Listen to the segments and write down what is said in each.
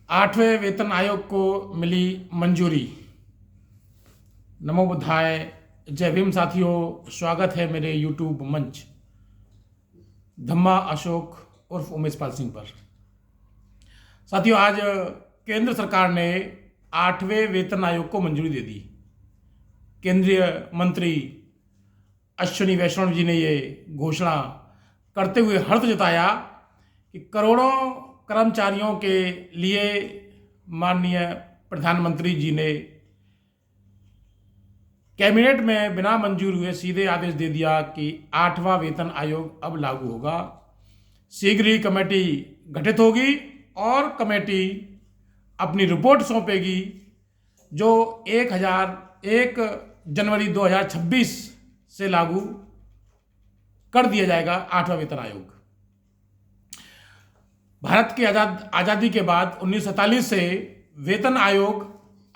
8वें वेतन आयोग को मिली मंजूरी। नमो बुद्धाय, जय भीम साथियों। स्वागत है मेरे यूट्यूब मंच धम्मा अशोक उर्फ उमेश पाल सिंह पर। साथियों, आज केंद्र सरकार ने 8वें वेतन आयोग को मंजूरी दे दी। केंद्रीय मंत्री अश्विनी वैष्णव जी ने ये घोषणा करते हुए हर्ष जताया कि करोड़ों कर्मचारियों के लिए माननीय प्रधानमंत्री जी ने कैबिनेट में बिना मंजूर हुए सीधे आदेश दे दिया कि 8वां वेतन आयोग अब लागू होगा। शीघ्र ही कमेटी गठित होगी और कमेटी अपनी रिपोर्ट सौंपेगी, जो 1 जनवरी 2026 से लागू कर दिया जाएगा 8वां वेतन आयोग। भारत की आज़ादी के बाद 1947 से वेतन आयोग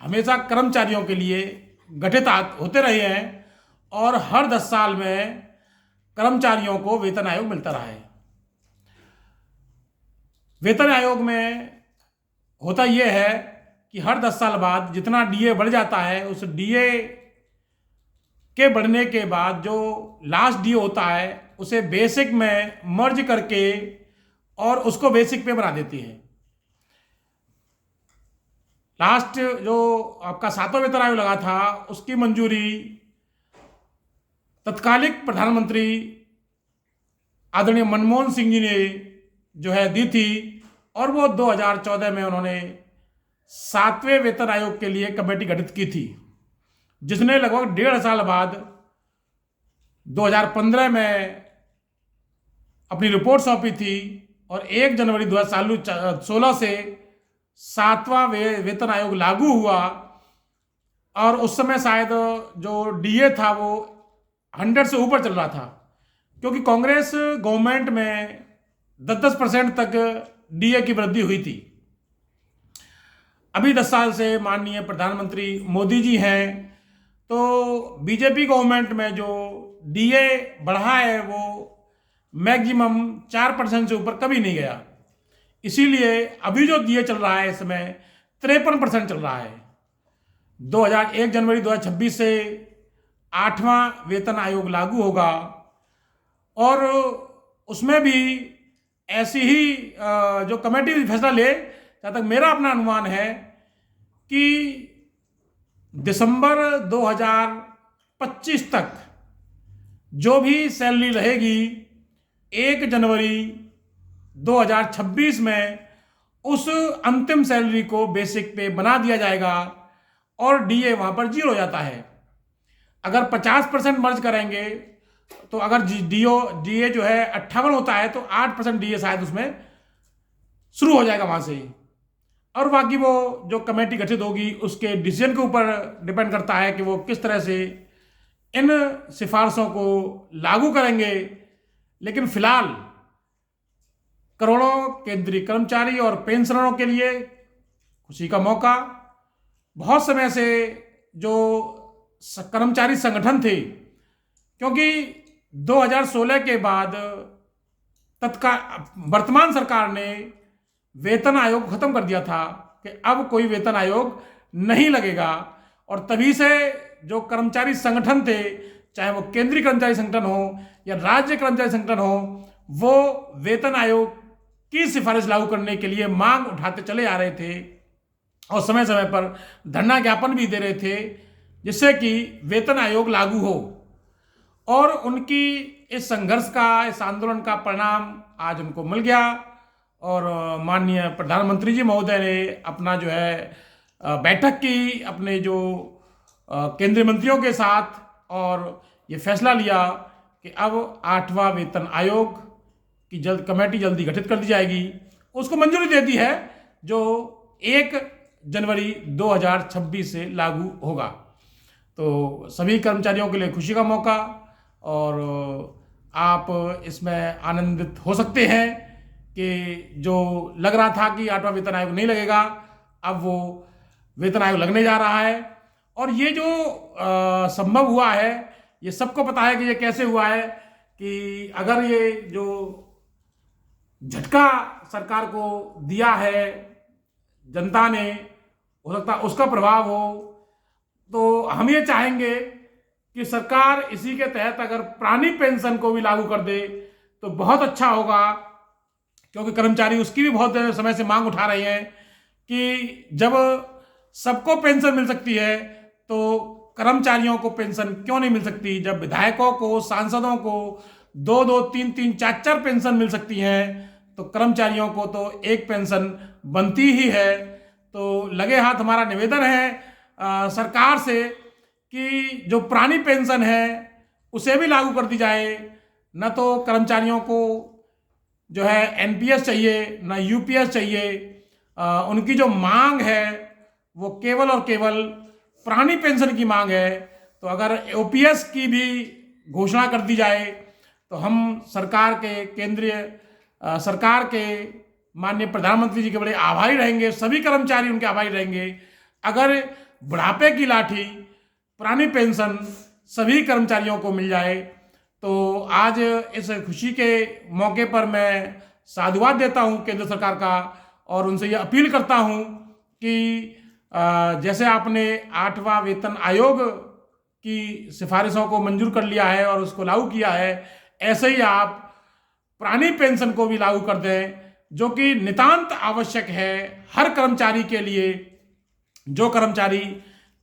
हमेशा कर्मचारियों के लिए गठित होते रहे हैं और हर 10 साल में कर्मचारियों को वेतन आयोग मिलता रहा है। वेतन आयोग में होता यह है कि हर 10 साल बाद जितना डीए बढ़ जाता है, उस डीए के बढ़ने के बाद जो लास्ट डीए होता है उसे बेसिक में मर्ज करके और उसको बेसिक पे बना देती है। लास्ट जो आपका 7वां वेतन आयोग लगा था, उसकी मंजूरी तत्कालिक प्रधानमंत्री आदरणीय मनमोहन सिंह जी ने जो है दी थी, और वो 2014 में उन्होंने 7वें वेतन आयोग के लिए कमेटी गठित की थी, जिसने लगभग 1.5 साल बाद 2015 में अपनी रिपोर्ट सौंपी थी और 1 जनवरी 2016 से 7वां वेतन आयोग लागू हुआ। और उस समय शायद जो डीए था वो 100 से ऊपर चल रहा था, क्योंकि कांग्रेस गवर्नमेंट में 10% तक डीए की वृद्धि हुई थी। अभी 10 साल से माननीय प्रधानमंत्री मोदी जी हैं, तो बीजेपी गवर्नमेंट में जो डीए बढ़ा है वो मैक्सिमम 4% से ऊपर कभी नहीं गया। इसीलिए अभी जो डीए चल रहा है इस समय 53% चल रहा है। 1 जनवरी 2026 से 8वां वेतन आयोग लागू होगा और उसमें भी ऐसी ही जो कमेटी फैसला ले, जहाँ तक मेरा अपना अनुमान है कि दिसंबर 2025 तक जो भी सैलरी रहेगी 1 जनवरी 2026 में उस अंतिम सैलरी को बेसिक पे बना दिया जाएगा और डीए वहां पर 0 हो जाता है। अगर 50% मर्ज करेंगे तो अगर डीए जो है 58 होता है तो 8% डीए शायद उसमें शुरू हो जाएगा वहां से, और बाकी वो जो कमेटी गठित होगी उसके डिसीजन के ऊपर डिपेंड करता है कि वो किस तरह से इन सिफारिशों को लागू करेंगे। लेकिन फिलहाल करोड़ों केंद्रीय कर्मचारी और पेंशनरों के लिए खुशी का मौका। बहुत समय से जो कर्मचारी संगठन थे, क्योंकि 2016 के बाद वर्तमान सरकार ने वेतन आयोग खत्म कर दिया था कि अब कोई वेतन आयोग नहीं लगेगा, और तभी से जो कर्मचारी संगठन थे, चाहे वो केंद्रीय कर्मचारी संगठन हो या राज्य कर्मचारी संगठन हो, वो वेतन आयोग की सिफारिश लागू करने के लिए मांग उठाते चले आ रहे थे और समय समय पर धरना ज्ञापन भी दे रहे थे, जिससे कि वेतन आयोग लागू हो। और उनकी इस संघर्ष का, इस आंदोलन का परिणाम आज उनको मिल गया और माननीय प्रधानमंत्री जी महोदय ने अपना जो है बैठक की अपने जो केंद्रीय मंत्रियों के साथ, और ये फैसला लिया कि अब 8वां वेतन आयोग की कमेटी जल्दी गठित कर दी जाएगी। उसको मंजूरी दे दी है, जो 1 जनवरी 2026 से लागू होगा। तो सभी कर्मचारियों के लिए खुशी का मौका, और आप इसमें आनंदित हो सकते हैं कि जो लग रहा था कि 8वां वेतन आयोग नहीं लगेगा, अब वो वेतन आयोग लगने जा रहा है। और ये जो संभव हुआ है, ये सबको पता है कि ये कैसे हुआ है, कि अगर ये जो झटका सरकार को दिया है जनता ने, हो सकता उसका प्रभाव हो। तो हम ये चाहेंगे कि सरकार इसी के तहत अगर पुरानी पेंशन को भी लागू कर दे तो बहुत अच्छा होगा, क्योंकि कर्मचारी उसकी भी बहुत समय से मांग उठा रहे हैं कि जब सबको पेंशन मिल सकती है तो कर्मचारियों को पेंशन क्यों नहीं मिल सकती। जब विधायकों को, सांसदों को 2-2, 3-3, 4-4 पेंशन मिल सकती हैं तो कर्मचारियों को तो एक पेंशन बनती ही है। तो लगे हाथ हमारा निवेदन है सरकार से कि जो पुरानी पेंशन है उसे भी लागू कर दी जाए। न तो कर्मचारियों को जो है एनपीएस चाहिए, न यूपीएस चाहिए। उनकी जो मांग है वो केवल और केवल पुरानी पेंशन की मांग है। तो अगर ओपीएस की भी घोषणा कर दी जाए तो हम सरकार के, केंद्रीय सरकार के माननीय प्रधानमंत्री जी के बड़े आभारी रहेंगे, सभी कर्मचारी उनके आभारी रहेंगे अगर बुढ़ापे की लाठी, पुरानी पेंशन सभी कर्मचारियों को मिल जाए। तो आज इस खुशी के मौके पर मैं साधुवाद देता हूं केंद्र सरकार का और उनसे ये अपील करता हूं कि जैसे आपने 8वां वेतन आयोग की सिफारिशों को मंजूर कर लिया है और उसको लागू किया है, ऐसे ही आप पुरानी पेंशन को भी लागू कर दें, जो कि नितांत आवश्यक है हर कर्मचारी के लिए। जो कर्मचारी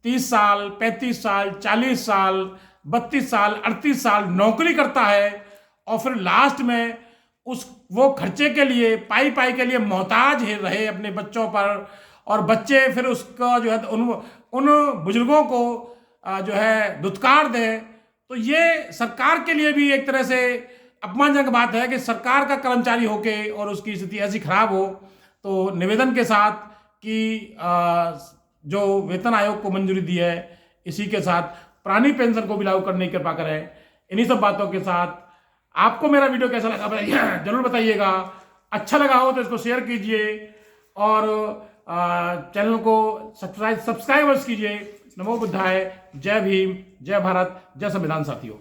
30 साल, 35 साल, 40 साल, 32 साल, 38 साल नौकरी करता है और फिर लास्ट में वो खर्चे के लिए, पाई पाई के लिए मोहताज रहे अपने बच्चों पर, और बच्चे फिर उसका जो है उन बुजुर्गों को जो है दुत्कार दें। तो ये सरकार के लिए भी एक तरह से अपमानजनक बात है कि सरकार का कर्मचारी होके और उसकी स्थिति ऐसी खराब हो। तो निवेदन के साथ कि जो वेतन आयोग को मंजूरी दी है, इसी के साथ पुरानी पेंशन को भी लागू करने की कृपा करें। इन्हीं सब बातों के साथ आपको मेरा वीडियो कैसा लगा जरूर बताइएगा। अच्छा लगा हो तो इसको शेयर कीजिए और चैनल को सब्सक्राइब कीजिए। नमो बुद्धाय। जय भीम, जय भारत, जय संविधान साथियों।